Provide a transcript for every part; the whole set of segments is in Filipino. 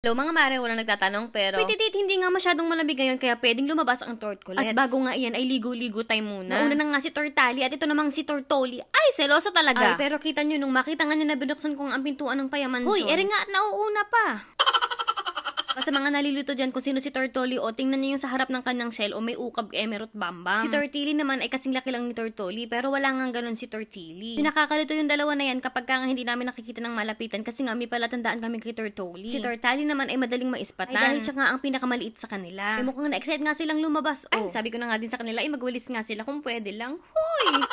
Hello mga mare, walang nagtatanong pero wait, hindi nga masyadong malamig ngayon kaya pwedeng lumabas ang tortcolets. At bago nga iyan ay ligo-ligo tayo muna. Nauna na nga si Tortali at ito namang si Tortoli. Ay, seloso talaga. Ay, pero kita nyo nung makita nga nyo na binuksan ko ang pintuan ng payaman. Hoy, ere nga at nauuna pa. Sa mga nalilito dyan kung sino si Tortoli o tingnan niyo yung sa harap ng kanyang shell o may ukab kay Emerald Bambam. Si Tortili naman ay kasing laki lang ni Tortoli pero wala nga ganun si Tortili. Pinakakalito yung dalawa na yan kapag nga hindi namin nakikita ng malapitan kasi nga may palatandaan kami kay Tortoli. Si Tortali naman ay madaling maispatan. Ay dahil siya nga ang pinakamaliit sa kanila. Ay mukhang na-excite nga silang lumabas. Ay sabi ko na nga din sa kanila ay magwalis nga sila kung pwede lang. Hoy!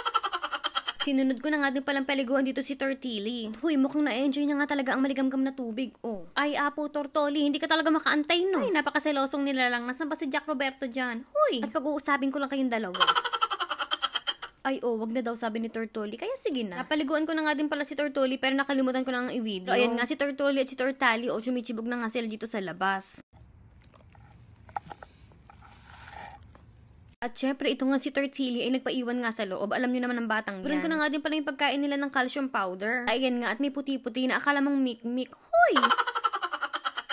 Sinunod ko na nga din palang paliguan dito si Tortili. Huy, mukhang na-enjoy niya nga talaga ang maligamgam na tubig. Oh. Ay, Apo, Tortoli, hindi ka talaga makaantay, no? Ay, napakaselosong nila lang. Nasaan ba si Jack Roberto dyan? Huy! At pag-uusapin ko lang kayong dalawa. Ay, wag na daw sabi ni Tortoli. Kaya sige na. Napaliguan ko na nga din pala si Tortoli pero nakalimutan ko na ang i-video. Ayan nga si Tortoli at si Tortali sumichibog na nga sila dito sa labas. At syempre, ito nga si Tortili ay nagpaiwan nga sa loob. Alam niyo naman ang batang yan. Puran ko na nga din pala yung pagkain nila ng calcium powder. Ayan nga, at may puti-puti na akala mong mik-mik. Hoy!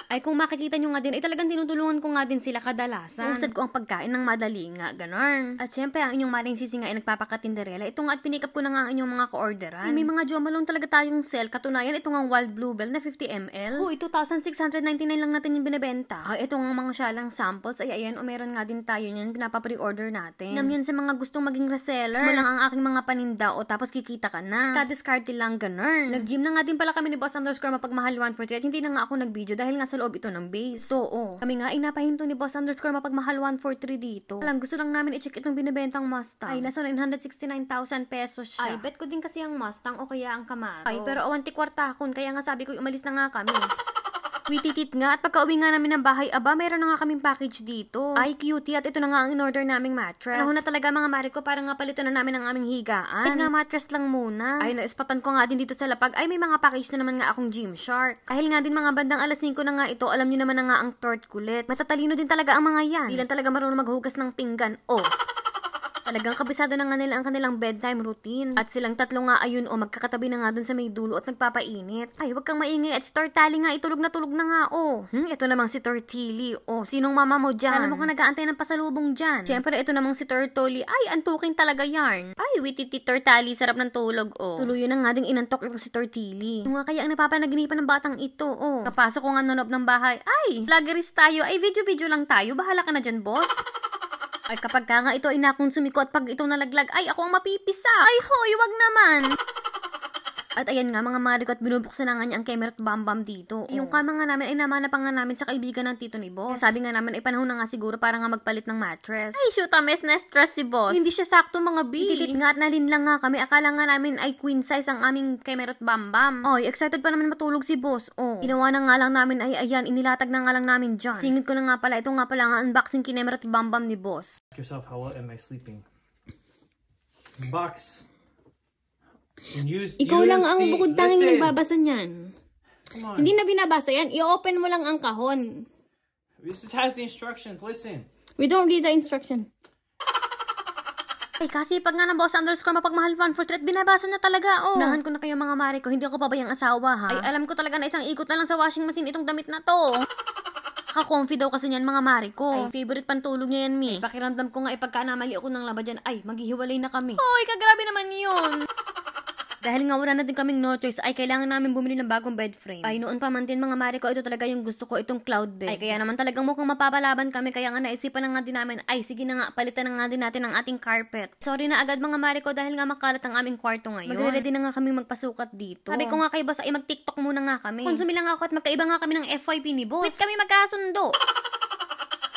Ay kung makikita nyo nga din, ay talagang tinutulungan ko nga din sila kadalasan. Usad ko ang pagkain ng madali nga, ganon. At syempre, ang inyong maling sisi nga ay nagpapakatinderela. Ito nga at pinikap ko na nga ang inyong mga ka-orderan. May mga jomalong talaga tayong sale. Katunayan, ito nga Wild Bluebell na 50 ml. Hoy, 2,699 lang natin yung binibenta. Ay, ito nga mga syalang samples. Ay, ayan, o meron nga din tayo yan. Pinapapre-order natin. Nam yun sa mga gustong maging reseller. Mo lang ang aking mga paninda o tapos kikita ka na. Ka-discard lang, ganon. Nag-gym na nga din pala kami ni Boss _ mapagmahal 148. Hindi na nga ako nag-video dahil nga sa loob ito ng base. So, kami nga ay napahinto ni Boss _ mapagmahal 143 dito. Alam, gusto lang namin i-check itong binibentang Mustang. Ay, nasa 969,000 pesos siya. Ay, bet ko din kasi ang Mustang o kaya ang Camaro. Ay, pero awanti kwartakon, kaya nga sabi ko umalis na nga kami. Wititit nga, at pagka-uwi nga namin ng bahay, meron na nga kaming package dito. Ay, cutie, at ito na nga ang in-order naming mattress. Panahon na talaga mga mare ko, para nga palitan na namin ang aming higaan. At nga mattress lang muna. Ay, naispatan ko nga din dito sa lapag, ay may mga package na naman nga akong Gymshark. Kahil nga din mga bandang alas 5 na nga ito, alam niyo naman na nga ang Tortcolets. Masatalino din talaga ang mga yan. Di lang talaga marunong maghugas ng pinggan. Talagang kabisado na nga nila ang kanilang bedtime routine. At silang tatlo nga ayun magkakatabi na nga dun sa may dulo at nagpapainit. Ay, wag kang maingay at si Tortali nga itulog na nga ito namang si Tortili. Sinong mama mo dyan? Sana mo kang nag-aantay ng pasalubong dyan. Siyempre, ito namang si Tortoli. Ay, antukin talaga yarn. Ay, wititi Tortali, sarap ng tulog Tuluyan na nga ding inantok ito si Tortili. Yung nga kaya ang napapanaginipan ng batang ito Kapasok ko nga nanob ng bahay. Ay, vloggerist tayo. Ay, video-video lang tayo. Bahala ka na dyan, boss. Ay, kapag ka nga ito ay nakonsumi ko at pag ito nalaglag, ay, ako ang mapipisa. Ay, hoy, wag naman. At ayan nga, mga mariko at binubuksan na nga niya ang Emerald Bambam dito. Yung kama nga namin ay namana pa nga namin sa kaibigan ng tito ni Boss. Sabi nga namin ay panahon na nga siguro para nga magpalit ng mattress. Ay, shoot, mes na stress si Boss. Hindi siya sakto mga B. Titit nga at nalin lang nga kami. Akala nga namin ay queen size ang aming Emerald Bambam. Ay, excited pa naman matulog si Boss. Ginawa na nga lang namin ay ayan, inilatag na nga lang namin dyan. Singit ko na nga pala. Ito nga pala ang unboxing Emerald Bambam ni Boss. Ask yourself, how well am I sleeping? Box. Ikaw lang ang bukod tanging nagbabasa niyan. Hindi na binabasa yan. I-open mo lang ang kahon. This has the instructions. Listen. We don't read the instruction. Ay, kasi pag nga ng Boss _ mapagmahal 143, binabasa niya talaga, Unahan ko na kayo mga mare ko, hindi ako pa ba yung asawa, ha? Ay, alam ko talaga na isang ikot na lang sa washing machine itong damit na to. Comfy daw kasi niyan mga mare ko. Ay, favorite pantulog niya yan, mi. Ay, pakiramdam ko nga, pagka namali ako ng laba dyan, ay, maghihiwalay na kami. Hoy, kagrabe naman yun. Dahil nga wala na din kaming no choice, ay kailangan namin bumili ng bagong bed frame. Ay, noon pa man din mga mare ko, ito talaga yung gusto ko, itong cloud bed. Ay, kaya naman talagang mukhang mapapalaban kami, kaya nga naisipan na nga din namin, ay, sige na nga, palitan na nga din natin ang ating carpet. Sorry na agad mga mare ko, dahil nga makalat ang aming kwarto ngayon. Magre-ready na nga kami magpasukat dito. Sabi ko nga kay Boss, ay mag-TikTok muna nga kami. Konsumi lang ako at magkaiba nga kami ng FYP ni Boss. Wait kami magkasundo.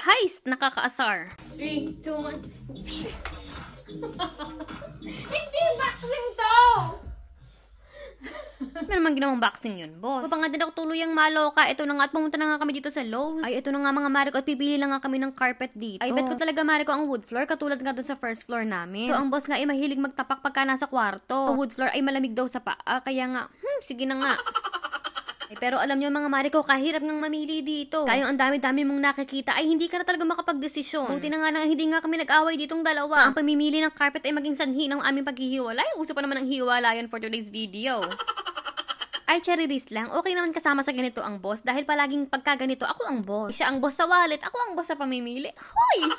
Heist, nakakaasar. 3, 2, 1. Hindi boxing to! May naman ginawang boxing yun, Boss. Pa nga din ako tuluyang maloka. Ito na nga at pumunta na nga kami dito sa Lowe's. Ay, ito na nga mga mare ko at pipili lang nga kami ng carpet dito. Ay, bet ko talaga mare ko ang wood floor katulad nga dun sa first floor namin. So, ang boss nga ay mahilig magtapak pagka nasa kwarto. Ang wood floor ay malamig daw sa paa. Kaya nga, sige na nga. Ay, pero alam niyo mga mare ko, kahirap ngang mamili dito. Kayong ang dami-dami mong nakikita, ay hindi ka na talaga makapag-desisyon. Buti na nga na hindi nga kami nag-away ditong dalawa. Ang pamimili ng carpet ay maging sanhi ng aming paghihiwalay. Uso pa naman ang hiwalayan for today's video. Ay, cherry lang. Okay naman kasama sa ganito ang boss dahil palaging pagka ganito, ako ang boss. Siya ang boss sa wallet, ako ang boss sa pamimili. Hoy!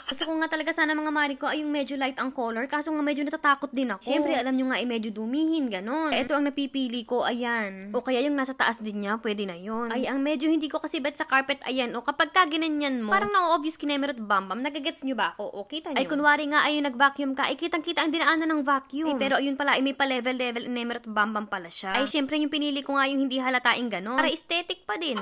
Gusto ko nga talaga sana mga mari ko ay yung medyo light ang color, kaso nga medyo natatakot din ako. Siyempre, alam nyo nga ay medyo dumihin, ganon. Ito ang napipili ko, ayan. O kaya yung nasa taas din niya, pwede na yon. Ay, ang medyo hindi ko kasi bet sa carpet, ayan. O kapag ka ginanyan mo, parang na-obvious kinemerot bambam, nagagets nyo ba ako? O, kita nyo? Ay, kunwari nga ay yung nag-vacuum ka, ay kitang-kita ang dinaanan ng vacuum. Ay, pero ayun pala, ay may pa-level-level, inemerot bambam pala siya. Ay, syempre yung pinili ko nga yung hindi halataing ganon. Para aesthetic pa din.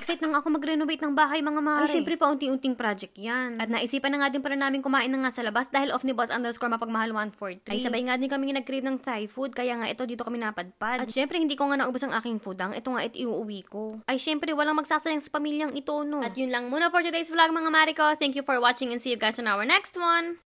Excited nang ako mag-renovate ng bahay, mga mare. Ay, syempre pa unting-unting project yan. At naisipan na nga din pala namin kumain na nga sa labas dahil off ni boss_mapagmahal 143. Ay, sabay nga din kami nag-crave ng Thai food, kaya nga ito dito kami napadpad. At syempre, hindi ko nga naubos ang aking foodang. Ito nga iuuwi ko. Ay, syempre, walang magsasayang sa pamilyang ito, no? At yun lang muna for today's vlog, mga mare ko. Thank you for watching and see you guys on our next one.